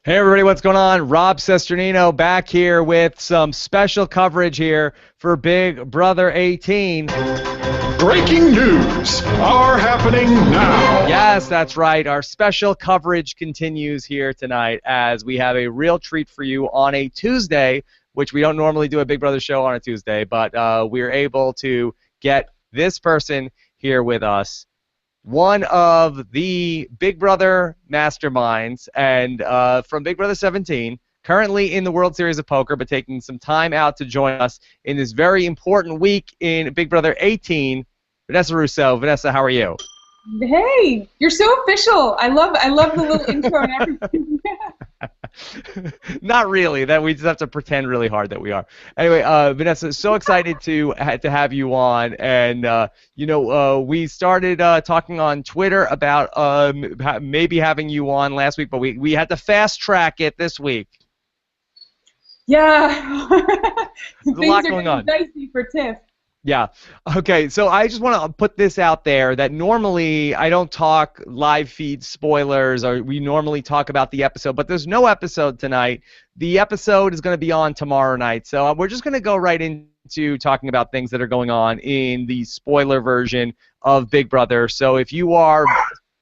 Hey everybody, what's going on? Rob Sesternino back here with some special coverage here for Big Brother 18. Breaking news are happening now. Yes, that's right. Our special coverage continues here tonight as we have a real treat for you on a Tuesday, which we don't normally do a Big Brother show on a Tuesday, but we're able to get this person here with us. One of the Big Brother masterminds and from Big Brother 17, currently in the World Series of Poker, but taking some time out to join us in this very important week in Big Brother 18, Vanessa Rousso. Vanessa, how are you? Hey, you're so official. I love the little intro and everything. Not really. That we just have to pretend really hard that we are. Anyway, Vanessa, so excited to have you on, and we started talking on Twitter about maybe having you on last week, but we had to fast track it this week. Yeah, There's a lot going on. Dicey for Tiff. Yeah. Okay, so I just want to put this out there that normally I don't talk live feed spoilers, or we normally talk about the episode, but there's no episode tonight. The episode is going to be on tomorrow night, so we're just going to go right into talking about things that are going on in the spoiler version of Big Brother. So if you are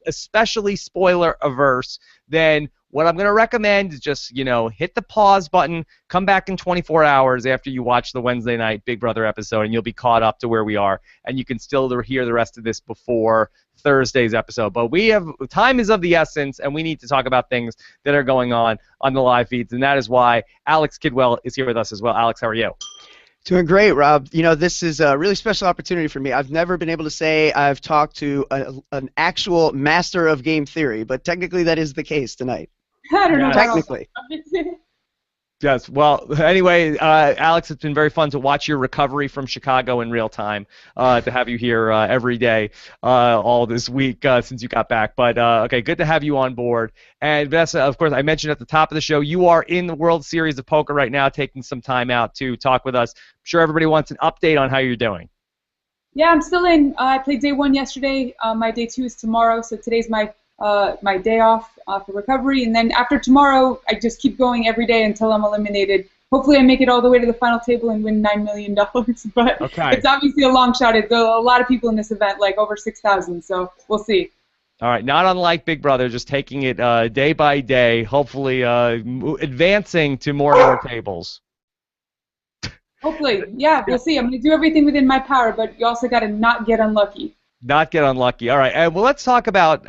especially spoiler averse, then what I'm going to recommend is just, hit the pause button, come back in 24 hours after you watch the Wednesday night Big Brother episode, and you'll be caught up to where we are, and you can still hear the rest of this before Thursday's episode. But time is of the essence, and we need to talk about things that are going on the live feeds, and that is why Alex Kidwell is here with us as well. Alex, how are you? Doing great, Rob. This is a really special opportunity for me. I've never been able to say I've talked to an actual master of game theory, but technically that is the case tonight. I don't know. Technically. Yes. Well, anyway, Alex, it's been very fun to watch your recovery from Chicago in real time, to have you here every day all this week since you got back. But, okay, good to have you on board. And, Vanessa, of course, I mentioned at the top of the show, you are in the World Series of Poker right now, taking some time out to talk with us. I'm sure everybody wants an update on how you're doing. Yeah, I'm still in. I played day 1 yesterday. My day 2 is tomorrow, so today's my day off for recovery, and then after tomorrow, I just keep going every day until I'm eliminated. Hopefully, I make it all the way to the final table and win $9 million. But okay. It's obviously a long shot. It's a lot of people in this event, like over 6,000. So we'll see. All right, not unlike Big Brother, just taking it day by day, hopefully advancing to more and more tables. Hopefully, yeah, we'll see. I'm going to do everything within my power, but you also got to not get unlucky. Not get unlucky. All right. Well, let's talk about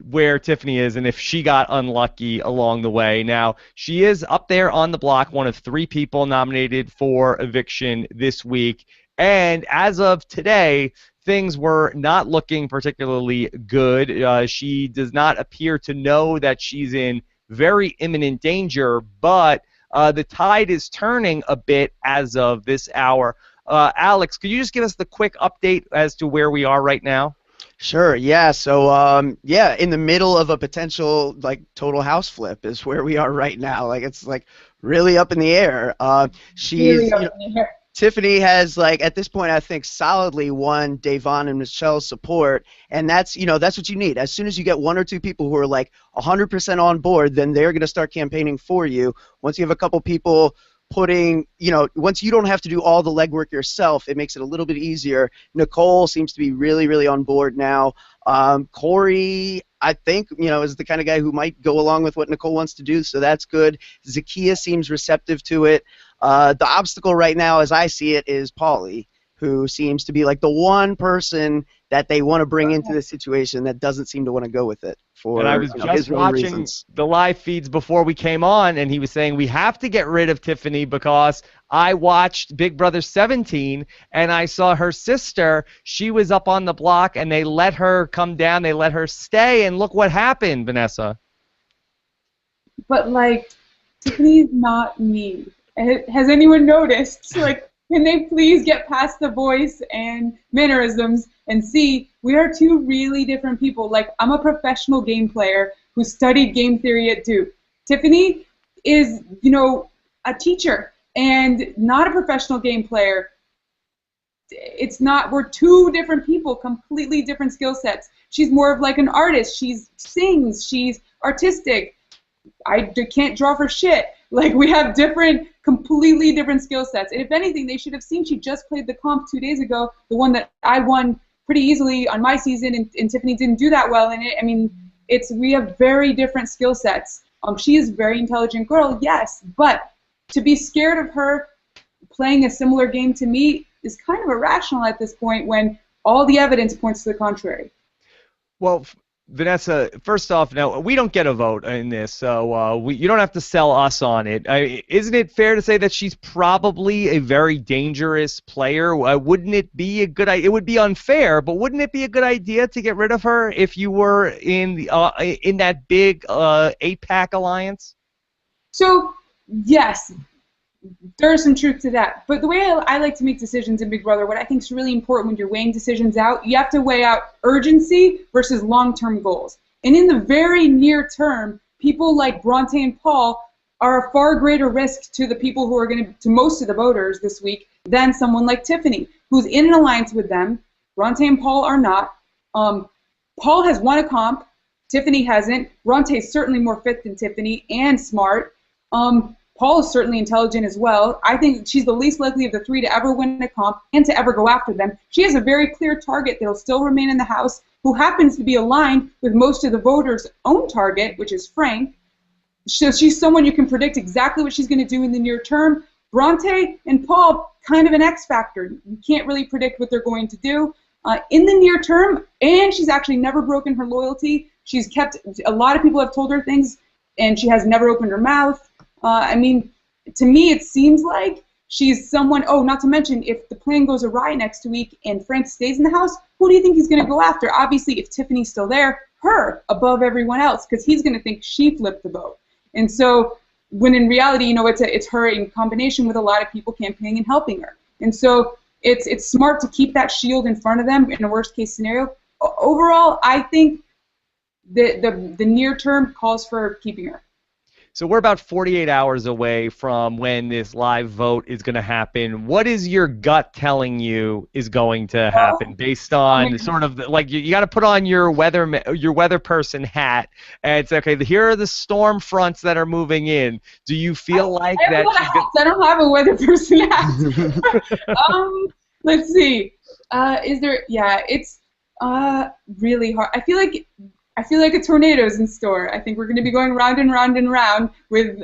where Tiffany is and if she got unlucky along the way. Now, she is up there on the block, one of 3 people nominated for eviction this week. And as of today, things were not looking particularly good. She does not appear to know that she's in very imminent danger, but the tide is turning a bit as of this hour. Alex, could you just give us the quick update as to where we are right now? Sure, yeah. So, in the middle of a potential, total house flip is where we are right now. It's, really up in the air. Tiffany has, at this point, I think, solidly won Davon and Michelle's support, and that's what you need. As soon as you get 1 or 2 people who are, 100% on board, then they're going to start campaigning for you. Once you have a couple people once you don't have to do all the legwork yourself, it makes it a little bit easier. Nicole seems to be really, really on board now. Corey, I think, is the kind of guy who might go along with what Nicole wants to do, so that's good. Zakiya seems receptive to it. The obstacle right now, as I see it, is Pauly, who seems to be the one person that they want to bring into the situation that doesn't seem to want to go with it for and I was just watching the live feeds before we came on, and he was saying we have to get rid of Tiffany because I watched Big Brother 17 and I saw her sister. She was up on the block and they let her come down. They let her stay, and look what happened, Vanessa. But Tiffany's not me. Has anyone noticed? Can they please get past the voice and mannerisms and see we are 2 really different people? I'm a professional game player who studied game theory at Duke. Tiffany is, a teacher and not a professional game player. It's not, we're 2 different people, completely different skill sets. She's more of an artist. She sings, she's artistic. can't draw for shit. Like, we have completely different skill sets. And if anything, they should have seen she just played the comp 2 days ago, the one that I won pretty easily on my season, and Tiffany didn't do that well in it. I mean, we have very different skill sets. She is a very intelligent girl, yes, but to be scared of her playing a similar game to me is kind of irrational at this point when all the evidence points to the contrary. Well, Vanessa, first off, now we don't get a vote in this, so you don't have to sell us on it. Isn't it fair to say that she's probably a very dangerous player? Wouldn't it be a good idea? It would be unfair, but wouldn't it be a good idea to get rid of her if you were in that big 8-pack alliance? So, yes, there is some truth to that. But the way I like to make decisions in Big Brother, what I think is really important when you're weighing decisions out, you have to weigh out urgency versus long-term goals. And in the very near term, people like Bronte and Paul are a far greater risk to the people who are to most of the voters this week than someone like Tiffany, who's in an alliance with them. Bronte and Paul are not. Paul has won a comp. Tiffany hasn't. Bronte is certainly more fit than Tiffany and smart. Paul is certainly intelligent as well. I think she's the least likely of the three to ever win a comp and to ever go after them. She has a very clear target that will still remain in the House, who happens to be aligned with most of the voters' own target, which is Frank. So she's someone you can predict exactly what she's going to do in the near term. Bronte and Paul, kind of an X factor. You can't really predict what they're going to do in the near term, and she's actually never broken her loyalty. She's kept, a lot of people have told her things, and she has never opened her mouth. I mean, to me, it seems like she's someone, not to mention, if the plan goes awry next week and Frank stays in the House, who do you think he's going to go after? Obviously, if Tiffany's still there, her above everyone else, because he's going to think she flipped the vote. And so, when in reality, it's her in combination with a lot of people campaigning and helping her. And so, it's smart to keep that shield in front of them in a worst-case scenario. Overall, I think the near term calls for keeping her. So we're about 48 hours away from when this live vote is going to happen. What is your gut telling you is going to happen based on sort of like you got to put on your weather person hat and say, okay, here are the storm fronts that are moving in. Do you feel like that? I don't have a weather person hat. Let's see. Is there? Yeah, it's really hard. I feel like a tornado's in store. I think we're going to be going round and round and round with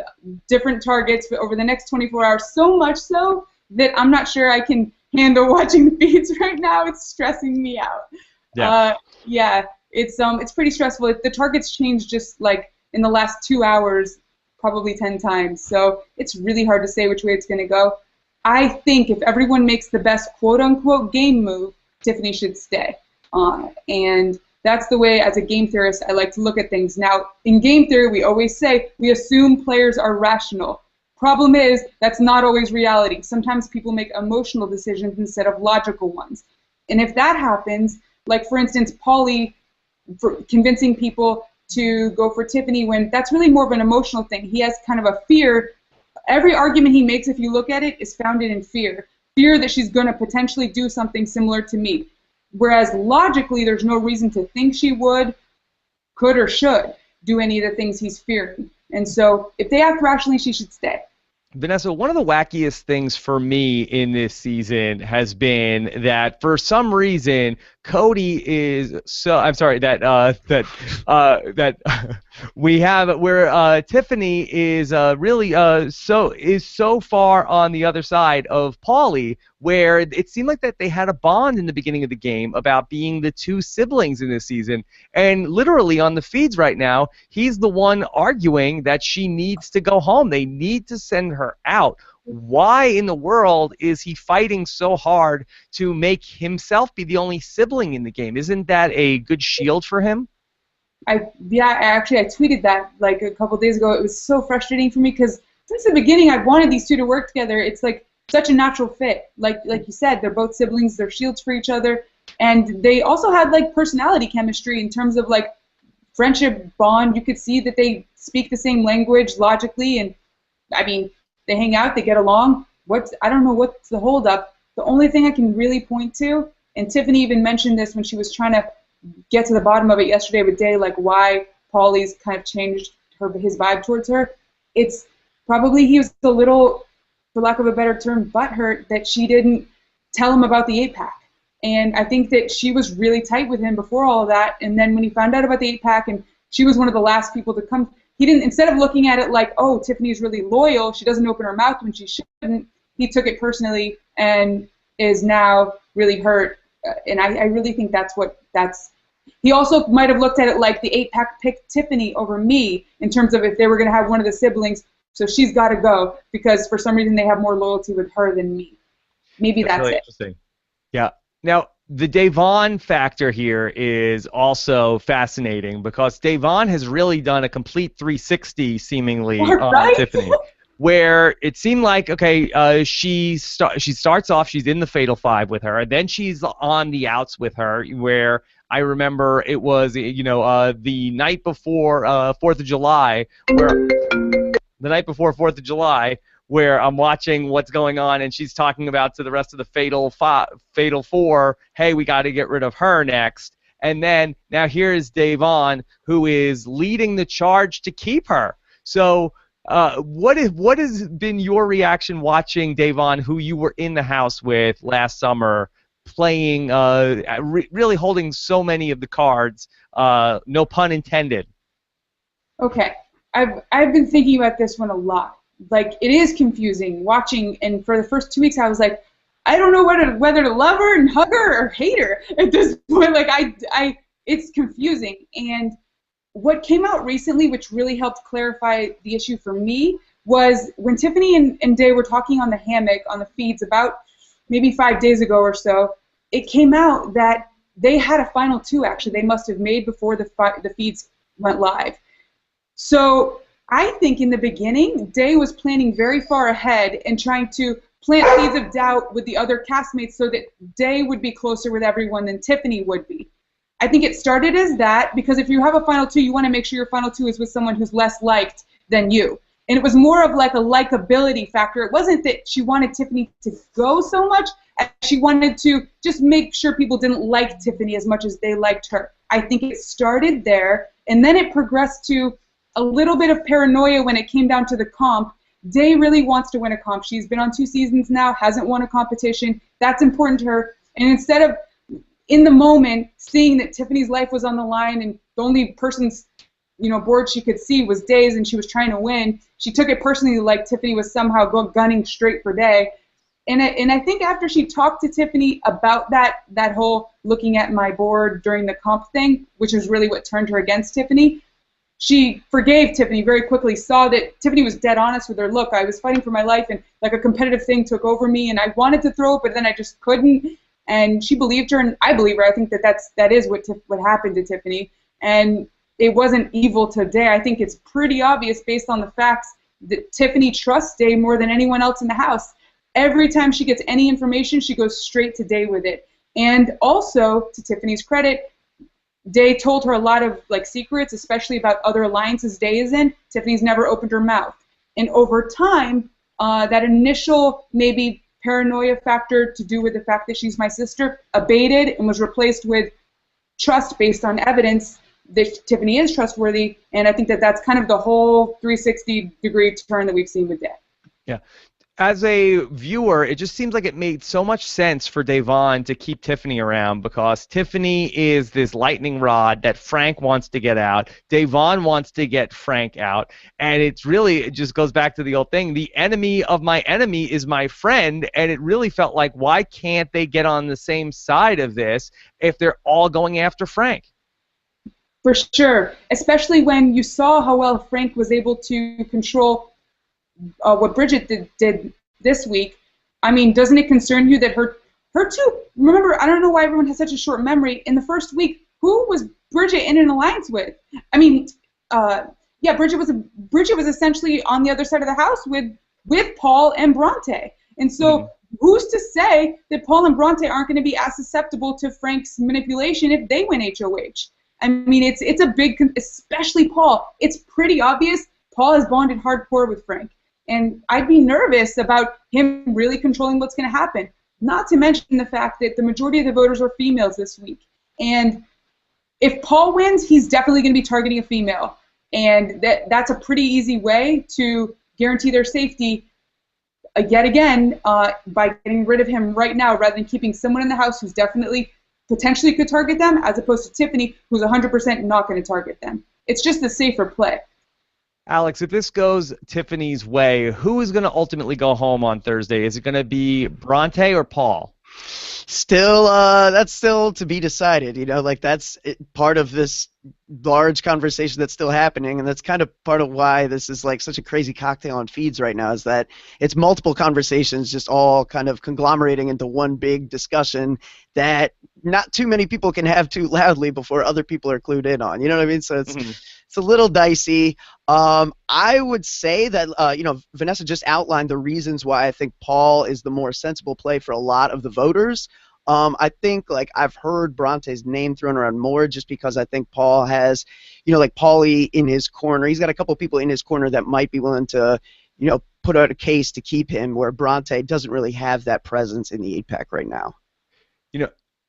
different targets over the next 24 hours, so much so that I'm not sure I can handle watching the feeds right now. It's stressing me out. Yeah. It's pretty stressful. The targets change just like in the last 2 hours, probably 10 times. So it's really hard to say which way it's going to go. I think if everyone makes the best quote-unquote game move, Tiffany should stay. And that's the way, as a game theorist, I like to look at things. Now, in game theory, we always say we assume players are rational. Problem is, that's not always reality. Sometimes people make emotional decisions instead of logical ones. And if that happens, like, for instance, Paulie convincing people to go for Tiffany when that's really more of an emotional thing. He has kind of a fear. Every argument he makes, if you look at it, is founded in fear. Fear that she's going to potentially do something similar to me. Whereas logically, there's no reason to think she would, could, or should do any of the things he's fearing. And so if they act rationally, she should stay. Vanessa, one of the wackiest things for me in this season has been that for some reason Cody is so. I'm sorry that where Tiffany is really so far on the other side of Paulie, where it seemed like that they had a bond in the beginning of the game about being the two siblings in this season, and literally on the feeds right now, he's the one arguing that she needs to go home. They need to send her out. Why in the world is he fighting so hard to make himself be the only sibling in the game? Isn't that a good shield for him? I tweeted that like a couple days ago. It was so frustrating for me because since the beginning I've wanted these two to work together. It's like such a natural fit. Like you said, they're both siblings, they're shields for each other, and they also had like personality chemistry in terms of like friendship bond. You could see that they speak the same language logically, and I mean, they hang out, they get along. I don't know what's the holdup. The only thing I can really point to, and Tiffany even mentioned this when she was trying to get to the bottom of it yesterday with Day, like why Paulie's kind of changed his vibe towards her. It's probably he was a little, for lack of a better term, butthurt that she didn't tell him about the 8-pack. And I think that she was really tight with him before all of that. And then when he found out about the 8-pack, and she was one of the last people to come, he didn't, instead of looking at it like, oh, Tiffany's really loyal, she doesn't open her mouth when she shouldn't, he took it personally and is now really hurt. And I really think he also might have looked at it like the 8-pack picked Tiffany over me in terms of if they were going to have one of the siblings, so she's got to go because for some reason they have more loyalty with her than me. Maybe that's really it. Interesting. Yeah. Now, the Davon factor here is also fascinating because Davon has really done a complete 360 seemingly on Tiffany. Where it seemed like, okay, she starts off, she's in the Fatal Five with her, and then she's on the outs with her, where I remember it was, the night before 4th of July, where I'm watching what's going on, and she's talking about to the rest of the Fatal Four, hey, we got to get rid of her next. And then, now here's Davon, who is leading the charge to keep her. So, what has been your reaction watching Davon, who you were in the house with last summer, playing, really holding so many of the cards, no pun intended? Okay, I've been thinking about this one a lot. Like, it is confusing watching, and for the first 2 weeks I was like, I don't know whether to love her and hug her or hate her at this point. Like, it's confusing. And what came out recently, which really helped clarify the issue for me, was when Tiffany and Day were talking on the hammock on the feeds about maybe 5 days ago or so, it came out that they had a final 2, actually, they must have made before the feeds went live. So I think in the beginning, Day was planning very far ahead and trying to plant seeds of doubt with the other castmates so that Day would be closer with everyone than Tiffany would be. I think it started as that because if you have a final 2, you want to make sure your final 2 is with someone who's less liked than you. And it was more of like a likability factor. It wasn't that she wanted Tiffany to go so much as she wanted to just make sure people didn't like Tiffany as much as they liked her. I think it started there, and then it progressed to a little bit of paranoia when it came down to the comp. Day really wants to win a comp. She's been on 2 seasons now, hasn't won a competition. That's important to her. And instead of in the moment, seeing that Tiffany's life was on the line and the only person's board she could see was Day's and she was trying to win, she took it personally like Tiffany was somehow gunning straight for Day. And I think after she talked to Tiffany about that whole looking at my board during the comp thing, which is really what turned her against Tiffany, she forgave Tiffany very quickly, saw that Tiffany was dead honest with her. Look, I was fighting for my life and like a competitive thing took over me and I wanted to throw it, but then I just couldn't. And she believed her, and I believe her. I think that is what happened to Tiffany, and it wasn't evil to Day. I think it's pretty obvious based on the facts that Tiffany trusts Day more than anyone else in the house. Every time she gets any information, she goes straight to Day with it. And also, to Tiffany's credit, Day told her a lot of secrets, especially about other alliances Day is in. Tiffany's never opened her mouth, and over time, that initial maybe paranoia factor to do with the fact that she's my sister abated and was replaced with trust based on evidence that Tiffany is trustworthy, and I think that's kind of the whole 360-degree turn that we've seen with Day. Yeah. As a viewer, it just seems like it made so much sense for Davon to keep Tiffany around because Tiffany is this lightning rod that Frank wants to get out. Davon wants to get Frank out. And it just goes back to the old thing. The enemy of my enemy is my friend. And it really felt like, why can't they get on the same side of this if they're all going after Frank? For sure. Especially when you saw how well Frank was able to control what Bridget did this week. I mean, doesn't it concern you that her two? Remember, I don't know why everyone has such a short memory. In the first week, who was Bridget in an alliance with? I mean, yeah, Bridget was essentially on the other side of the house with Paul and Bronte. And so, who's to say that Paul and Bronte aren't going to be as susceptible to Frank's manipulation if they win HOH? I mean, it's a big, especially Paul. It's pretty obvious Paul has bonded hardcore with Frank. And I'd be nervous about him really controlling what's going to happen. Not to mention the fact that the majority of the voters are females this week. And if Paul wins, he's definitely going to be targeting a female. And that's a pretty easy way to guarantee their safety yet again by getting rid of him right now rather than keeping someone in the house who's definitely potentially could target them as opposed to Tiffany who's 100% not going to target them. It's just a safer play. Alex, if this goes Tiffany's way, who is going to ultimately go home on Thursday? Is it going to be Bronte or Paul? Still, that's still to be decided. Like that's part of this large conversation that's still happening, and that's kind of part of why this is like such a crazy cocktail on feeds right now. Is that it's multiple conversations just all kind of conglomerating into one big discussion that not too many people can have too loudly before other people are clued in on. You know what I mean? So it's a little dicey. I would say that Vanessa just outlined the reasons why I think Paul is the more sensible play for a lot of the voters. I think I've heard Bronte's name thrown around more just because I think Paul has, Paulie in his corner. He's got a couple people in his corner that might be willing to, put out a case to keep him, where Bronte doesn't really have that presence in the 8-pack right now.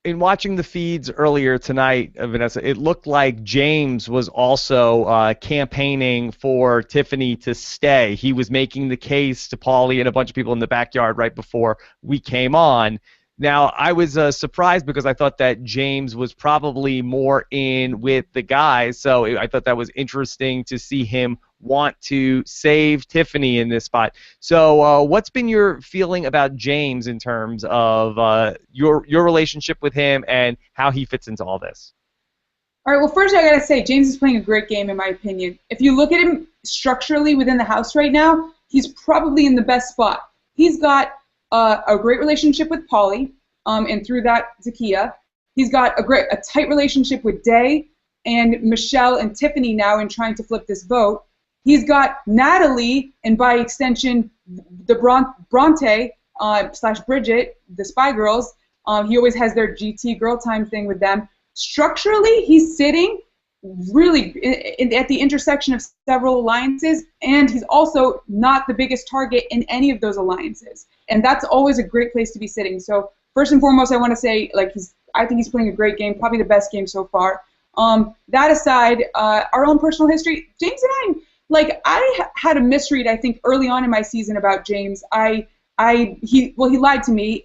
In watching the feeds earlier tonight, Vanessa, it looked like James was also campaigning for Tiffany to stay. He was making the case to Paulie and a bunch of people in the backyard right before we came on. Now, I was surprised because I thought that James was probably more in with the guys, so I thought that was interesting to see him want to save Tiffany in this spot. So what's been your feeling about James in terms of your relationship with him and how he fits into all this? All right, well, first I got to say, James is playing a great game in my opinion. If you look at him structurally within the house right now, he's probably in the best spot. He's got a great relationship with Paulie, and through that, Zakiya. He's got a tight relationship with Day and Michelle and Tiffany now in trying to flip this vote. He's got Natalie, and by extension, the Bronte / Bridget, the Spy Girls. He always has their GT girl time thing with them. Structurally, he's sitting really at the intersection of several alliances, and he's also not the biggest target in any of those alliances. And that's always a great place to be sitting. So first and foremost, I want to say, I think he's playing a great game, probably the best game so far. That aside, our own personal history, James and I had a misread, I think, early on in my season about James. He lied to me,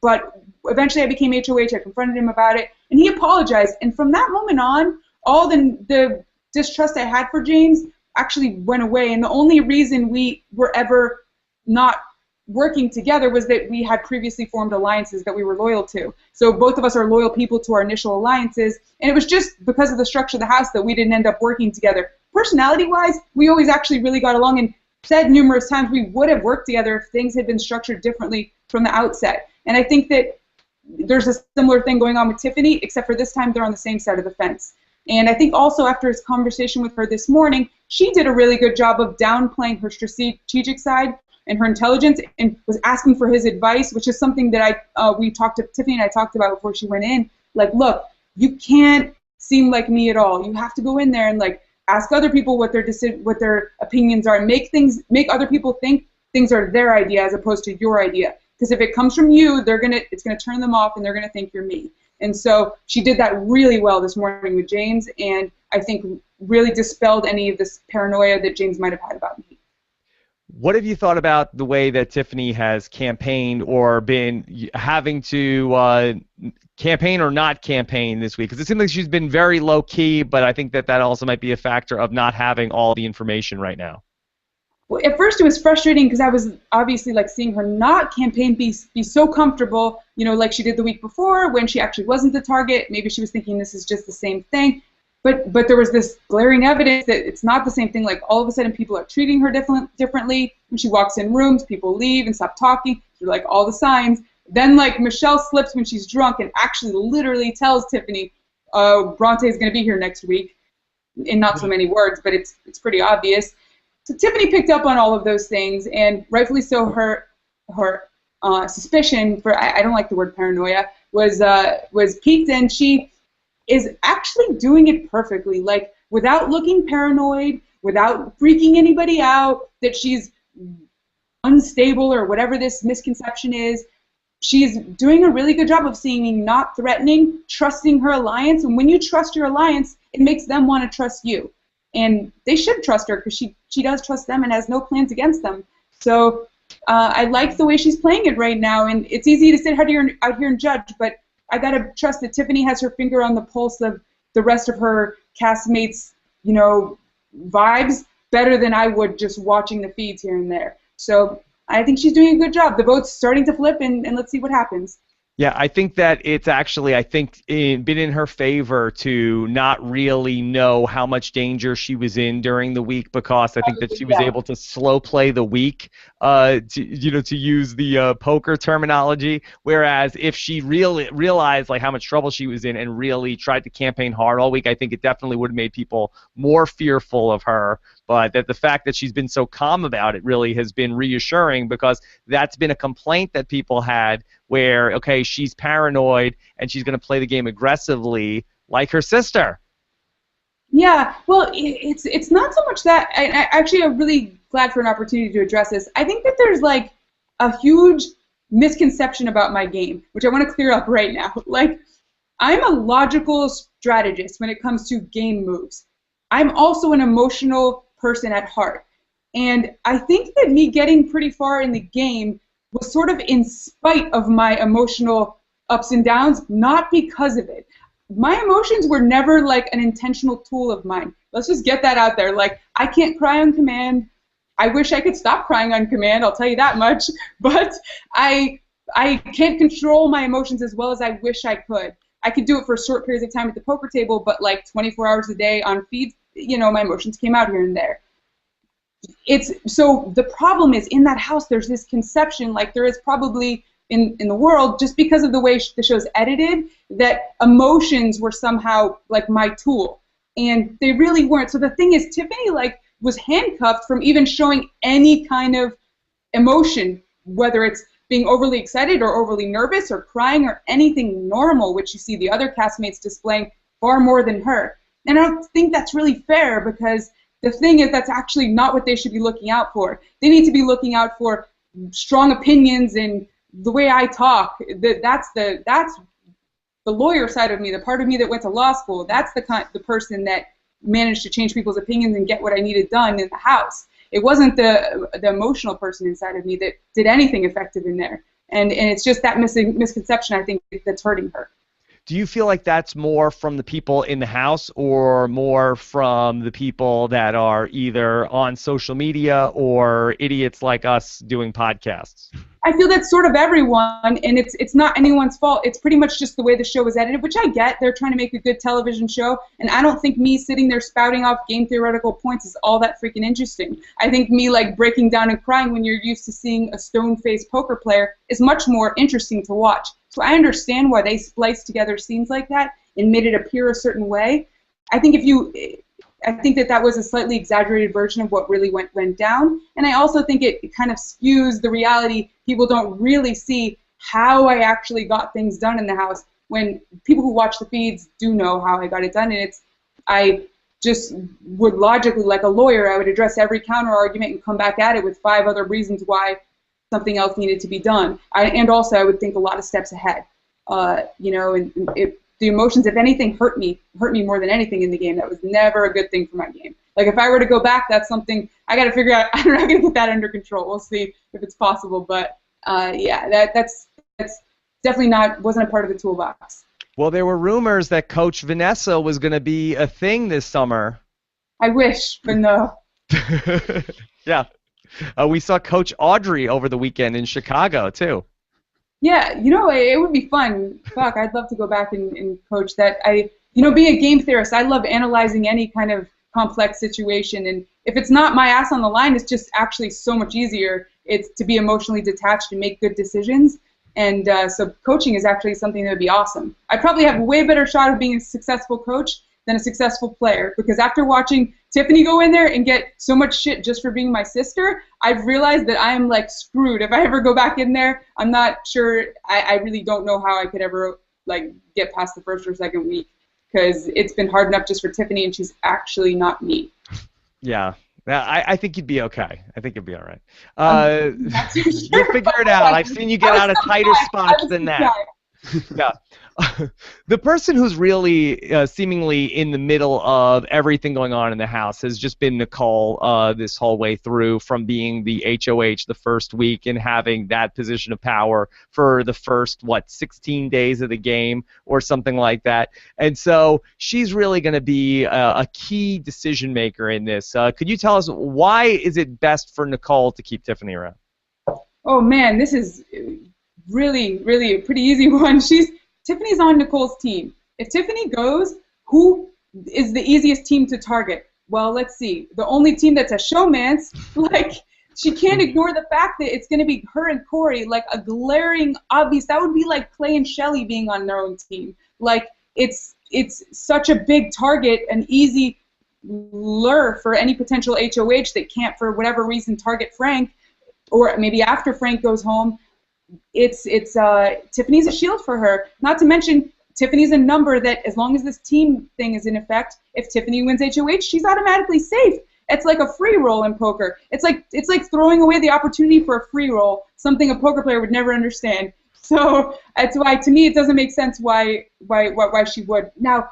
but eventually I became HOH. I confronted him about it, and he apologized. And from that moment on, all the distrust I had for James actually went away. And the only reason we were ever not working together was that we had previously formed alliances that we were loyal to. So both of us are loyal people to our initial alliances, and it was just because of the structure of the house that we didn't end up working together. Personality-wise, we always actually really got along and said numerous times we would have worked together if things had been structured differently from the outset. And I think that there's a similar thing going on with Tiffany, except for this time they're on the same side of the fence. And I think also after his conversation with her this morning, she did a really good job of downplaying her strategic side and her intelligence, and was asking for his advice, which is something that Tiffany and I talked about before she went in. Look, you can't seem like me at all. You have to go in there and ask other people what their opinions are, and make other people think things are their idea as opposed to your idea. Because if it comes from you, it's gonna turn them off, and they're gonna think you're me. And so she did that really well this morning with James, and I think really dispelled any of this paranoia that James might have had about me. What have you thought about the way that Tiffany has campaigned or been having to campaign or not campaign this week? Because it seems like she's been very low-key, but I think that also might be a factor of not having all the information right now. Well, at first it was frustrating because I was obviously seeing her not campaign be so comfortable, like she did the week before when she actually wasn't the target. Maybe she was thinking this is just the same thing. But there was this glaring evidence that it's not the same thing. All of a sudden people are treating her differently. When she walks in rooms, people leave and stop talking. They're all the signs. Then Michelle slips when she's drunk and actually literally tells Tiffany, Bronte is going to be here next week. In not so many words, but it's pretty obvious. So Tiffany picked up on all of those things, and rightfully so her suspicion for, I don't like the word paranoia, was piqued, and she is actually doing it perfectly, without looking paranoid, without freaking anybody out, that she's unstable or whatever this misconception is. She's doing a really good job of seeming not threatening, trusting her alliance, and when you trust your alliance, it makes them want to trust you. and they should trust her because she does trust them and has no plans against them. So I like the way she's playing it right now, and it's easy to sit out here and judge, but I gotta trust that Tiffany has her finger on the pulse of the rest of her castmates, vibes better than I would just watching the feeds here and there. So I think she's doing a good job. The vote's starting to flip, and let's see what happens. Yeah, I think that it's actually, been in her favor to not really know how much danger she was in during the week, because I think that she was able to slow play the week, to use the poker terminology. Whereas if she really realized like how much trouble she was in and really tried to campaign hard all week, I think it definitely would have made people more fearful of her. But that the fact that she's been so calm about it really has been reassuring, because that's been a complaint that people had where, okay, she's paranoid and she's going to play the game aggressively like her sister. Yeah, well, it's not so much that. I'm really glad for an opportunity to address this. I think that there's like a huge misconception about my game, which I want to clear up right now. Like, I'm a logical strategist when it comes to game moves. I'm also an emotional person at heart. And I think that me getting pretty far in the game was sort of in spite of my emotional ups and downs, not because of it. My emotions were never like an intentional tool of mine. Let's just get that out there. Like, I can't cry on command. I wish I could stop crying on command, I'll tell you that much. But I can't control my emotions as well as I wish I could. I could do it for short periods of time at the poker table, but like 24 hours a day on feeds, my emotions came out here and there. So the problem is, in that house there's this conception, like there is probably in the world, just because of the way the show's edited, that emotions were somehow like my tool, and they really weren't. So the thing is, Tiffany was handcuffed from even showing any kind of emotion, whether it's being overly excited or overly nervous or crying or anything normal, which you see the other castmates displaying far more than her. And I don't think that's really fair, because the thing is, that's actually not what they should be looking out for. They need to be looking out for strong opinions and the way I talk. That's the lawyer side of me, the part of me that went to law school. That's the person that managed to change people's opinions and get what I needed done in the house. It wasn't the emotional person inside of me that did anything effective in there. And it's just that misconception, I think, that's hurting her. Do you feel like that's more from the people in the house, or more from the people that are either on social media or idiots like us doing podcasts? I feel that's sort of everyone, and it's not anyone's fault. It's pretty much just the way the show was edited, which I get. They're trying to make a good television show, and I don't think me sitting there spouting off game theoretical points is all that freaking interesting. I think me breaking down and crying when you're used to seeing a stone-faced poker player is much more interesting to watch. So I understand why they spliced together scenes like that and made it appear a certain way. I think that was a slightly exaggerated version of what really went down, and I also think it kind of skews the reality. People don't really see how I actually got things done in the house, when people who watch the feeds do know how I got it done, and I just would logically, like a lawyer, I would address every counter argument and come back at it with 5 other reasons why something else needed to be done. And also I would think a lot of steps ahead. The emotions, if anything, hurt me more than anything in the game. That was never a good thing for my game. Like, if I were to go back, that's something I got to figure out. I'm not going to get that under control. We'll see if it's possible. But that's definitely wasn't a part of the toolbox. Well, there were rumors that Coach Vanessa was going to be a thing this summer. I wish, but no. Yeah. We saw Coach Audrey over the weekend in Chicago, too. Yeah, it would be fun. Fuck, I'd love to go back and coach that. Being a game theorist, I love analyzing any kind of complex situation, and if it's not my ass on the line, it's just actually so much easier. It's to be emotionally detached and make good decisions, and so coaching is actually something that would be awesome. I probably have a way better shot of being a successful coach than a successful player, because after watching Tiffany go in there and get so much shit just for being my sister, I've realized that I'm screwed. If I ever go back in there, I'm not sure. I really don't know how I could ever get past the first or second week, because it's been hard enough just for Tiffany, and she's actually not me. Yeah. I think you'd be okay. I think you'd be all right. You'll figure it out. I've seen you get out of tighter spots than that. Yeah. The person who's really seemingly in the middle of everything going on in the house has just been Nicole this whole way through, from being the HOH the first week and having that position of power for the first, 16 days of the game or something like that. And so she's really going to be a key decision maker in this. Could you tell us, why is it best for Nicole to keep Tiffany around? Oh man, this is really, really a pretty easy one. Tiffany's on Nicole's team. If Tiffany goes, who is the easiest team to target? Well, let's see. The only team that's a showmance, like, she can't ignore the fact that it's going to be her and Corey, like a glaring obvious. That would be like Clay and Shelly being on their own team. Like, it's such a big target, an easy lure for any potential HOH that can't, for whatever reason, target Frank, or maybe after Frank goes home. Tiffany's a shield for her. Not to mention, Tiffany's a number that, as long as this team thing is in effect, if Tiffany wins HOH, she's automatically safe. It's like a free roll in poker. It's like throwing away the opportunity for a free roll, something a poker player would never understand. So that's why, to me, it doesn't make sense why she would. Now,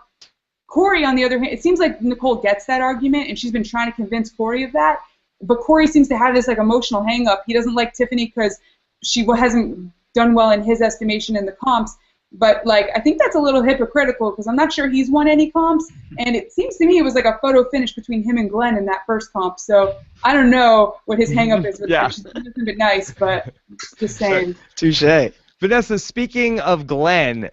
Corey, on the other hand, it seems like Nicole gets that argument, and she's been trying to convince Corey of that. But Corey seems to have this like emotional hang-up. He doesn't like Tiffany because she hasn't done well in his estimation in the comps. But like, I think that's a little hypocritical, because I'm not sure he's won any comps, and it seems to me it was like a photo finish between him and Glenn in that first comp. So I don't know what his hang-up is with her. She's a bit nice, but just saying. Touche. Vanessa, speaking of Glenn,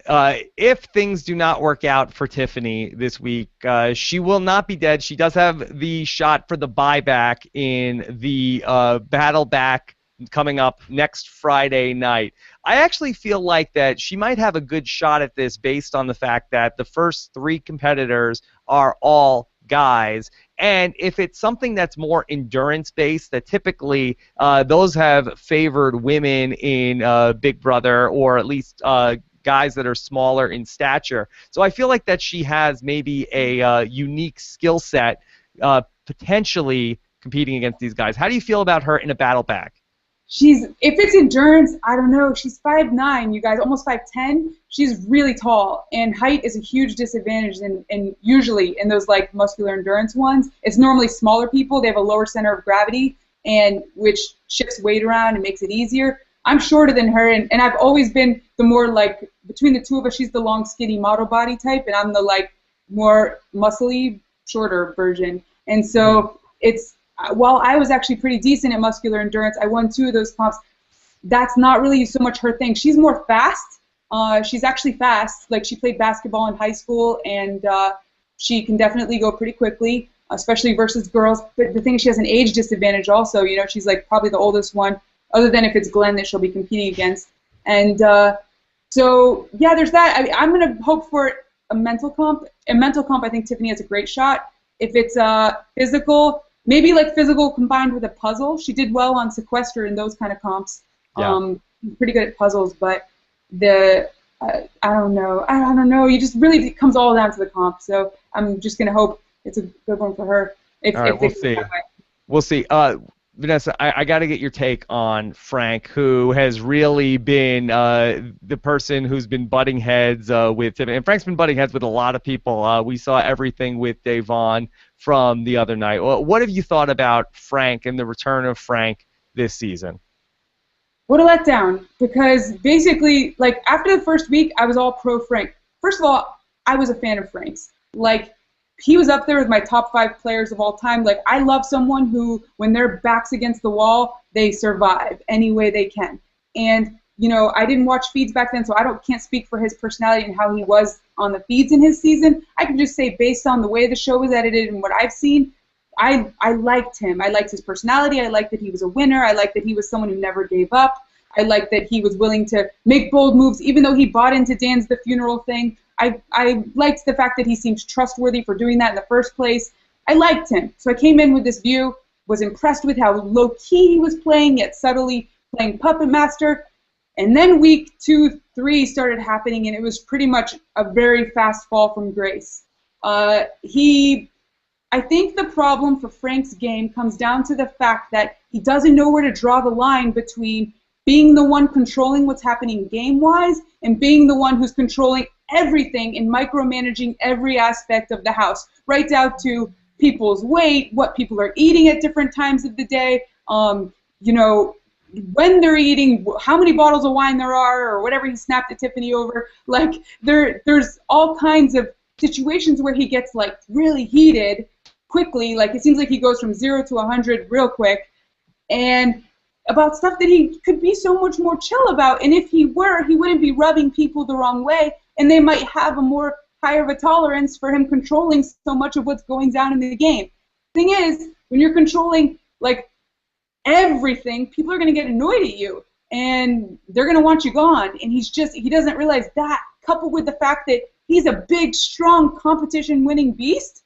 if things do not work out for Tiffany this week, she will not be dead. She does have the shot for the buyback in the battle back coming up next Friday night. I actually feel like that she might have a good shot at this, based on the fact that the first 3 competitors are all guys. And if it's something that's more endurance-based, that typically those have favored women in Big Brother, or at least guys that are smaller in stature. So I feel like that she has maybe a unique skill set potentially competing against these guys. How do you feel about her in a battle back? If it's endurance, I don't know. She's 5'9", you guys, almost 5'10". She's really tall, and height is a huge disadvantage. And usually in those like muscular endurance ones, it's normally smaller people. They have a lower center of gravity, and which shifts weight around and makes it easier. I'm shorter than her, and I've always been the more like, between the two of us, she's the long, skinny model body type, and I'm the like more muscly, shorter version. And so while I was actually pretty decent at muscular endurance, I won 2 of those comps. That's not really so much her thing. She's more fast. She's actually fast. Like, she played basketball in high school, and she can definitely go pretty quickly, especially versus girls. But the thing is, she has an age disadvantage also. You know, she's like probably the oldest one, other than if it's Glenn that she'll be competing against. And so, yeah, there's that. I'm going to hope for a mental comp. In mental comp, I think Tiffany has a great shot. If it's physical, maybe like physical combined with a puzzle. She did well on Sequester and those kind of comps. Yeah. Pretty good at puzzles, but I don't know. I don't know. You just really, it comes all down to the comp. So I'm just gonna hope it's a good one for her. All right, we'll see. We'll see. Vanessa, I got to get your take on Frank, who has really been the person who's been butting heads with him. And Frank's been butting heads with a lot of people. We saw everything with Davon from the other night. Well, what have you thought about Frank and the return of Frank this season? What a letdown, because basically, like, after the first week, I was all pro Frank. First of all, I was a fan of Frank's. Like, he was up there with my top 5 players of all time. Like, I love someone who, when their back's against the wall, they survive any way they can. And, you know, I didn't watch feeds back then, so can't speak for his personality and how he was on the feeds in his season. I can just say, based on the way the show was edited and what I've seen, I liked him. I liked his personality. I liked that he was a winner. I liked that he was someone who never gave up. I liked that he was willing to make bold moves, even though he bought into Dan's The Funeral thing. I liked the fact that he seemed trustworthy for doing that in the first place. I liked him. So I came in with this view, was impressed with how low-key he was playing, yet subtly playing Puppet Master. And then week 2, 3 started happening, and it was pretty much a very fast fall from grace. I think the problem for Frank's game comes down to the fact that he doesn't know where to draw the line between being the one controlling what's happening game-wise and being the one who's controlling everything and micromanaging every aspect of the house, right down to people's weight, what people are eating at different times of the day, you know, when they're eating, how many bottles of wine there are, or whatever he snapped at Tiffany over. Like, there's all kinds of situations where he gets, like, really heated quickly. Like, it seems like he goes from 0 to 100 real quick, and about stuff that he could be so much more chill about. And if he were, he wouldn't be rubbing people the wrong way, and they might have a more higher of a tolerance for him controlling so much of what's going down in the game. Thing is, when you're controlling, like, everything, people are going to get annoyed at you, and they're going to want you gone. And he doesn't realize that, coupled with the fact that he's a big, strong, competition-winning beast.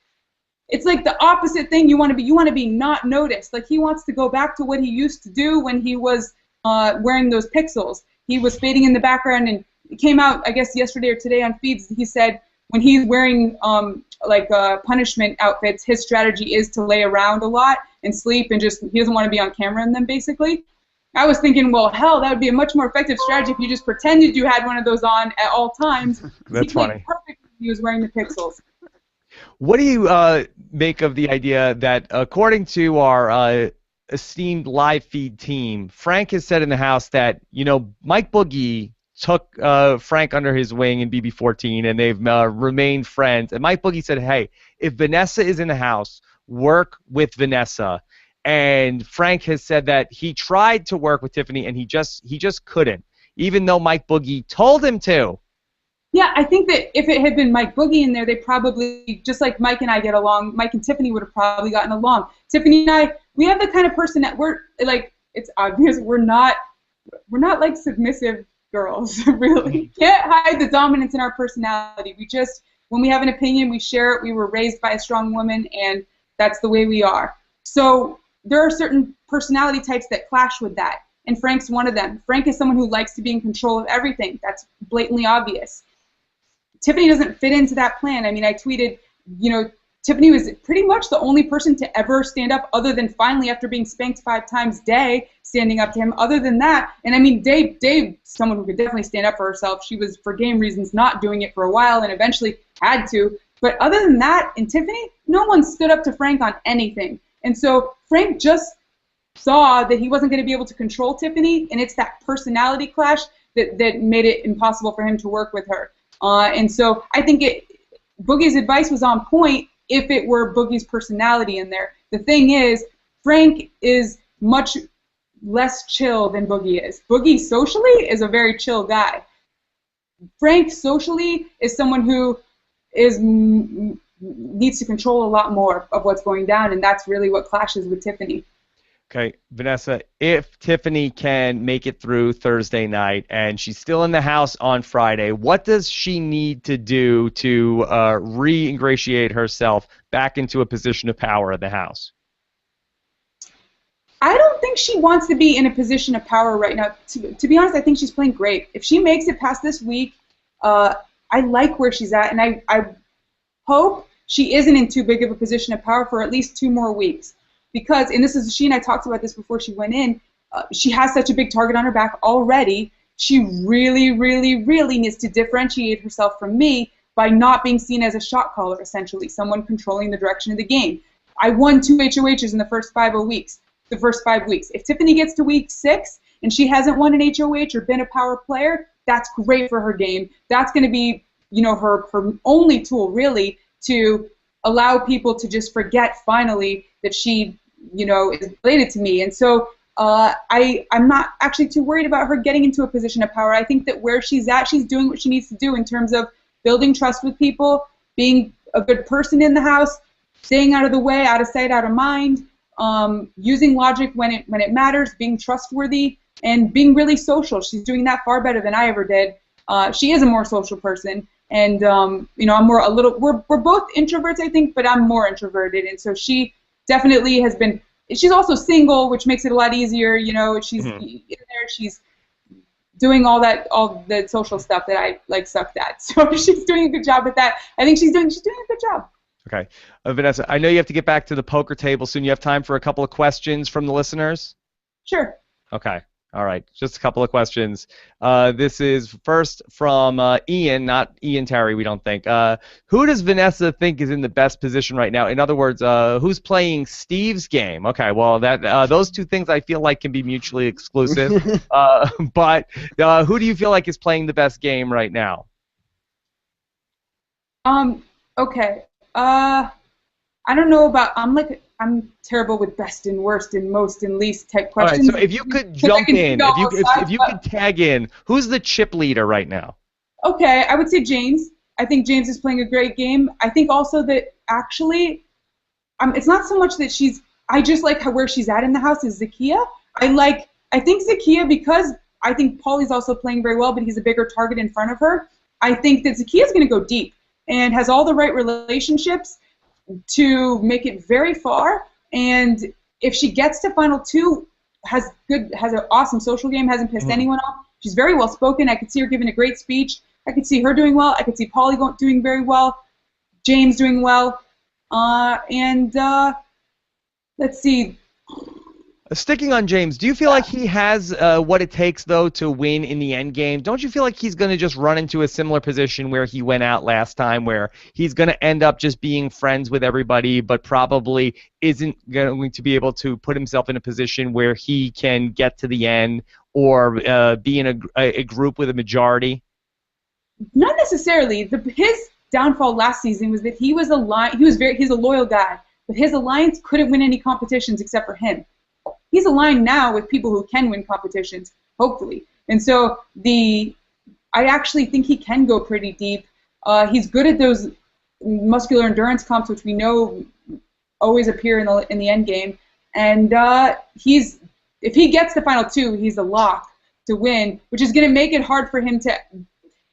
It's like the opposite thing you want to be. You want to be not noticed. Like, he wants to go back to what he used to do when he was wearing those pixels. He was fading in the background, and it came out, I guess, yesterday or today on feeds. He said when he's wearing punishment outfits, his strategy is to lay around a lot and sleep, and just he doesn't want to be on camera in them, basically. I was thinking, well, hell, that would be a much more effective strategy if you just pretended you had one of those on at all times. That's funny. Perfect when he was wearing the pixels. What do you make of the idea that, according to our esteemed live feed team, Frank has said in the house that, you know, Mike Boogie took Frank under his wing in BB14, and they've remained friends. And Mike Boogie said, hey, if Vanessa is in the house, work with Vanessa. And Frank has said that he tried to work with Tiffany, and he just couldn't, even though Mike Boogie told him to. Yeah, I think that if it had been Mike Boogie in there, they probably, just like Mike and I get along, Mike and Tiffany would have probably gotten along. Tiffany and I, we have the kind of person that we're, like, it's obvious, we're not like submissive girls, really. Can't hide the dominance in our personality. We just, when we have an opinion, we share it. We were raised by a strong woman, and that's the way we are. So there are certain personality types that clash with that, and Frank's one of them. Frank is someone who likes to be in control of everything. That's blatantly obvious. Tiffany doesn't fit into that plan. I mean, I tweeted, you know, Tiffany was pretty much the only person to ever stand up, other than finally after being spanked 5 times, Day standing up to him. Other than that, and I mean, Day, someone who could definitely stand up for herself. She was, for game reasons, not doing it for a while, and eventually had to. But other than that, in Tiffany, no one stood up to Frank on anything. And so Frank just saw that he wasn't going to be able to control Tiffany, and it's that personality clash that made it impossible for him to work with her. And so I think Boogie's advice was on point if it were Boogie's personality in there. The thing is, Frank is much less chill than Boogie is. Boogie socially is a very chill guy. Frank socially is someone who needs to control a lot more of what's going down, and that's really what clashes with Tiffany. Okay, Vanessa, if Tiffany can make it through Thursday night and she's still in the house on Friday, what does she need to do to re-ingratiate herself back into a position of power in the house? I don't think she wants to be in a position of power right now. To be honest, I think she's playing great. If she makes it past this week, I like where she's at, and I hope she isn't in too big of a position of power for at least 2 more weeks. Because, and she and I talked about this before she went in, she has such a big target on her back already. She really, really, really needs to differentiate herself from me by not being seen as a shot caller, essentially, someone controlling the direction of the game. I won 2 HOHs in the first 5 weeks. If Tiffany gets to week 6 and she hasn't won an HOH or been a power player, that's great for her game. That's going to be, you know, her only tool, really, to allow people to just forget finally that she, you know, is related to me. And so I'm not actually too worried about her getting into a position of power. I think that where she's at, she's doing what she needs to do in terms of building trust with people, being a good person in the house, staying out of the way, out of sight, out of mind, using logic when it matters, being trustworthy, and being really social. She's doing that far better than I ever did. She is a more social person. And you know, we're both introverts, I think, but I'm more introverted, and so she definitely has been. She's also single, which makes it a lot easier. You know, she's in there. She's doing all the social stuff that I sucked at. So she's doing a good job at that. I think she's doing a good job. Okay, Vanessa, I know you have to get back to the poker table soon. You have time for a couple of questions from the listeners? Sure. Okay. All right, just a couple of questions. This is first from Ian, not Ian Terry, we don't think. Who does Vanessa think is in the best position right now? In other words, who's playing Steve's game? Okay, well, that those two things I feel like can be mutually exclusive. But who do you feel like is playing the best game right now? Okay. I don't know about. I'm terrible with best and worst and most and least type All right, questions. so if you could jump in, if you could tag in, who's the chip leader right now? Okay, I would say James. I think James is playing a great game. I think also that actually, it's not so much that she's. I just like where she's at in the house is Zakiya. I think Zakiya because I think Paulie's also playing very well, but he's a bigger target in front of her. I think that Zakiya's going to go deep and has all the right relationships to make it very far. And if she gets to final two, has an awesome social game, hasn't pissed anyone off. She's very well spoken. I could see her giving a great speech. I could see her doing well. I could see Paulie doing very well. James doing well. Let's see. Sticking on James, do you feel like he has what it takes, though, to win in the end game? Don't you feel like he's going to just run into a similar position where he went out last time, where he's going to end up just being friends with everybody, but probably isn't going to be able to put himself in a position where he can get to the end or be in a group with a majority? Not necessarily. His downfall last season was that he's a loyal guy, but his alliance couldn't win any competitions except for him. He's aligned now with people who can win competitions, hopefully. And so I actually think he can go pretty deep. He's good at those muscular endurance comps, which we know always appear in the end game. And if he gets the final two, he's a lock to win, which is going to make it hard for him to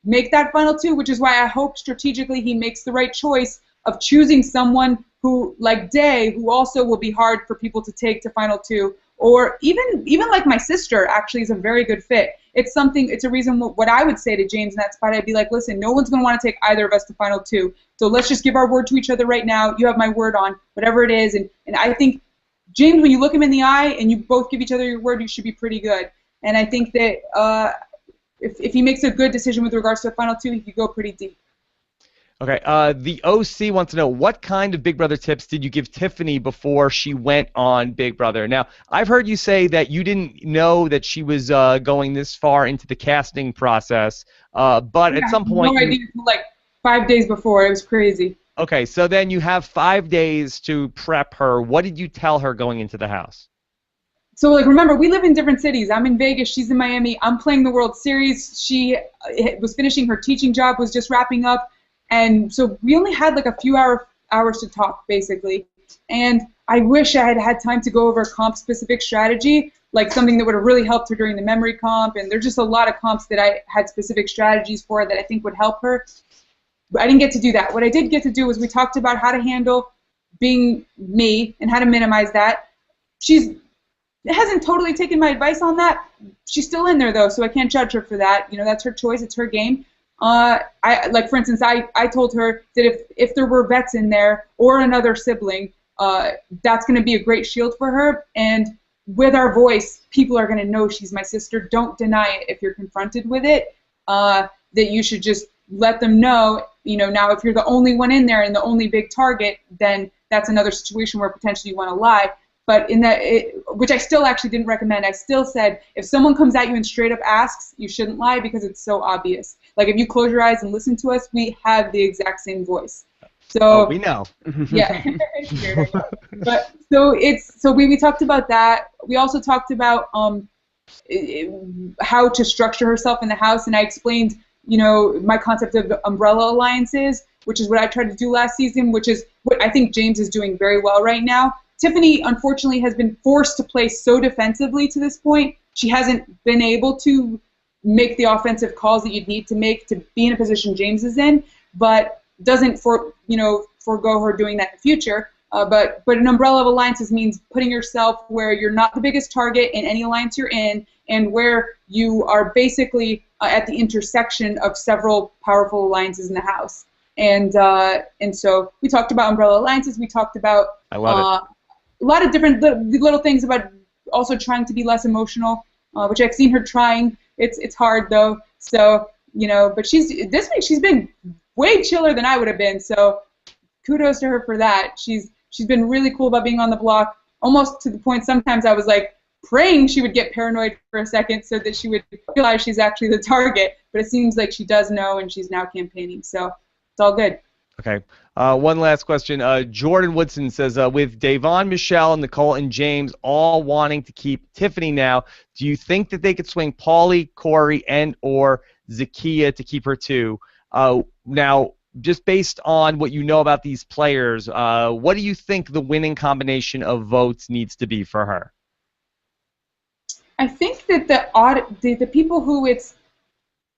make that final two, which is why I hope strategically he makes the right choice of choosing someone who, like Day, who also will be hard for people to take to final two, or even like my sister actually is a very good fit. It's a reason what I would say to James in that spot. I'd be like, listen, no one's going to want to take either of us to final two, so let's just give our word to each other right now. You have my word on whatever it is, and I think James, when you look him in the eye and you both give each other your word, you should be pretty good. And I think that if he makes a good decision with regards to the final two, he could go pretty deep. Okay, the OC wants to know, what kind of Big Brother tips did you give Tiffany before she went on Big Brother? Now, I've heard you say that you didn't know that she was going this far into the casting process, but at some point... No idea, like 5 days before. It was crazy. Okay, so then you have 5 days to prep her. What did you tell her going into the house? So, like, remember, we live in different cities. I'm in Vegas. She's in Miami. I'm playing the World Series. She was finishing her teaching job, was just wrapping up. And so we only had like a few hours to talk, basically. And I wish I had had time to go over comp-specific strategy, like something that would have really helped her during the memory comp. And there's just a lot of comps that I had specific strategies for that I think would help her. But I didn't get to do that. What I did get to do was we talked about how to handle being me and how to minimize that. She hasn't totally taken my advice on that. She's still in there, though, so I can't judge her for that. You know, that's her choice. It's her game. For instance, I told her that if there were vets in there or another sibling, that's going to be a great shield for her. And with our voice, people are going to know she's my sister. Don't deny it if you're confronted with it. That you should just let them know. You know, now if you're the only one in there and the only big target, then that's another situation where potentially you want to lie. But which I still actually didn't recommend. I still said if someone comes at you and straight up asks, you shouldn't lie because it's so obvious. Like if you close your eyes and listen to us, we have the exact same voice. So we know. Yeah. But so we talked about that. We also talked about how to structure herself in the house, and I explained, you know, my concept of umbrella alliances, which is what I tried to do last season, which is what I think James is doing very well right now. Tiffany, unfortunately, has been forced to play so defensively to this point. She hasn't been able to make the offensive calls that you'd need to make to be in a position James is in, but doesn't forego her doing that in the future. But an umbrella of alliances means putting yourself where you're not the biggest target in any alliance you're in, and where you are basically at the intersection of several powerful alliances in the house. And so we talked about umbrella alliances. We talked about I love it. A lot of different little things about also trying to be less emotional. which I've seen her trying. It's hard though. So but this week she's been way chiller than I would have been. So kudos to her for that. She's been really cool about being on the block, almost to the point sometimes I was like praying she would get paranoid for a second so that she would realize she's actually the target. But it seems like she does know, and she's now campaigning. So it's all good. Okay. One last question. Jordan Woodson says, with Davon, Michelle, Nicole, and James all wanting to keep Tiffany now, do you think that they could swing Paulie, Corey, and or Zakiya to keep her too? Now, just based on what you know about these players, what do you think the winning combination of votes needs to be for her? I think that the people who it's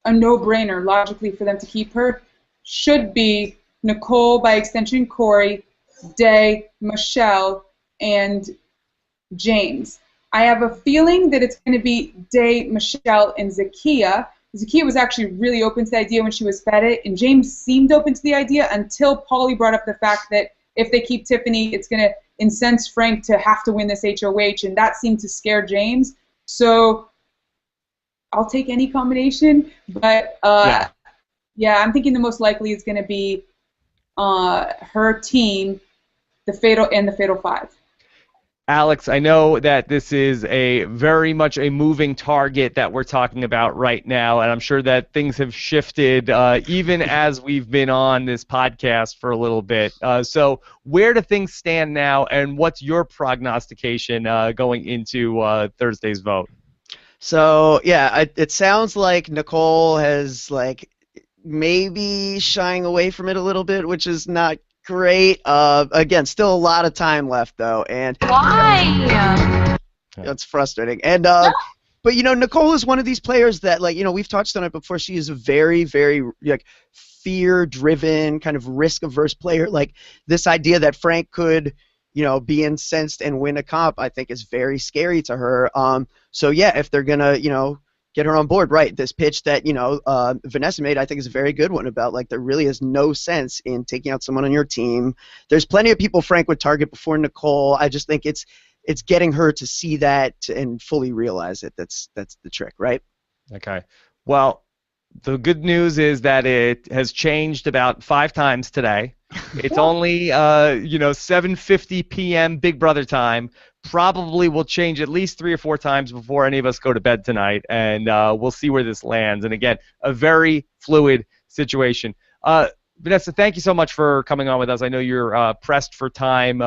a no-brainer logically for them to keep her should be Nicole, by extension Corey, Day, Michelle, and James. I have a feeling that it's going to be Day, Michelle, and Zakiya. Zakiya was actually really open to the idea when she was fed it, and James seemed open to the idea until Paulie brought up the fact that if they keep Tiffany, it's going to incense Frank to have to win this HOH, and that seemed to scare James. So I'll take any combination, but yeah, I'm thinking the most likely is going to be her team, the Fatal Five. Alex, I know that this is a very much a moving target that we're talking about right now, and I'm sure that things have shifted even as we've been on this podcast for a little bit. So where do things stand now, and what's your prognostication going into Thursday's vote? So, yeah, it sounds like Nicole has, maybe shying away from it a little bit, which is not great. Again, still a lot of time left, though. And why? That's frustrating. And but Nicole is one of these players that, we've touched on it before. She is a very, very fear-driven, kind of risk-averse player. Like this idea that Frank could, be incensed and win a comp, I think is very scary to her. So yeah, if they're gonna, get her on board, right? This pitch that Vanessa made, I think, is a very good one about there really is no sense in taking out someone on your team. There's plenty of people Frank would target before Nicole. I just think it's getting her to see that and fully realize it. That's the trick, right? Okay. Well, the good news is that it has changed about 5 times today. It's only 7:50 p.m. Big Brother time. Probably will change at least 3 or 4 times before any of us go to bed tonight, and we'll see where this lands. And again, a very fluid situation. Vanessa, thank you so much for coming on with us. I know you're pressed for time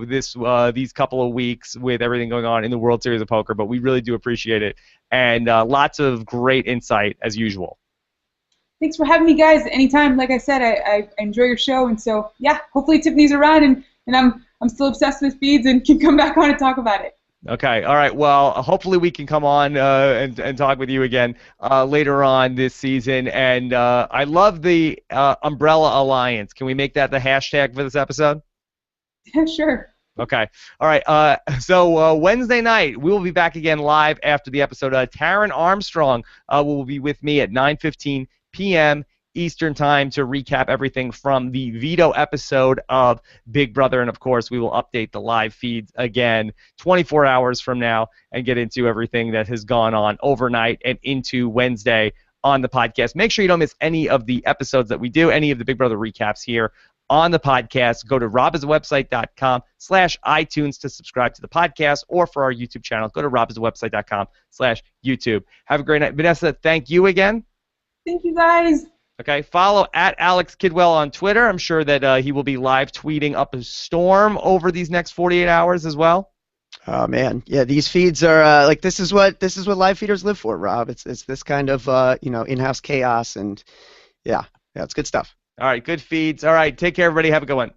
these couple of weeks with everything going on in the World Series of Poker, but we really do appreciate it, and lots of great insight as usual. Thanks for having me, guys. Anytime. Like I said, I enjoy your show, and so yeah, hopefully Tiffany's around, and I'm still obsessed with feeds and can come back on and talk about it. Okay. All right. Well, hopefully we can come on and talk with you again later on this season. And I love the Umbrella Alliance. Can we make that the hashtag for this episode? Yeah, sure. Okay. All right. So Wednesday night, we will be back again live after the episode. Taryn Armstrong will be with me at 9:15 p.m. Eastern Time to recap everything from the veto episode of Big Brother. And, of course, we will update the live feeds again 24 hours from now and get into everything that has gone on overnight and into Wednesday on the podcast. Make sure you don't miss any of the episodes that we do, any of the Big Brother recaps here on the podcast. Go to robiswebsite.com/iTunes to subscribe to the podcast, or for our YouTube channel, go to robiswebsite.com/YouTube. Have a great night. Vanessa, thank you again. Thank you, guys. Okay, follow at Alex Kidwell on Twitter. I'm sure that he will be live tweeting up a storm over these next 48 hours as well. Oh man, yeah, these feeds are this is what live feeders live for, Rob. It's this kind of in-house chaos, and yeah, it's good stuff. All right, good feeds. All right, take care, everybody. Have a good one.